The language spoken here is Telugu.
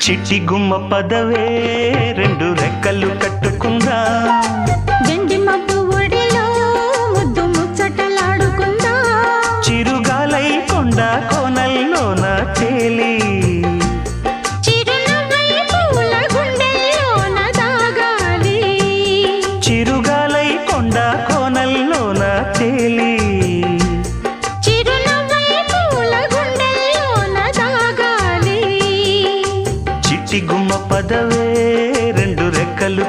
చిట్టి గుమ్మ పదవే రెండు రెక్కలు కట్టుకుందా వెండి మబ్బు ఒడిలో ముద్దు ముచ్చటలాడుకుందా చిరుగాలై కొండ కోనల్లోన తేలి చిరునవ్వై పూల గుండెల్లోన దాగాలి చిరుగాలై కొండ కోనల్లోన తేలి చిరునవ్వై పూల గుండెల్లోన దాగాలి చిట్టి గుమ్మ పదవే రెండు రెక్కలు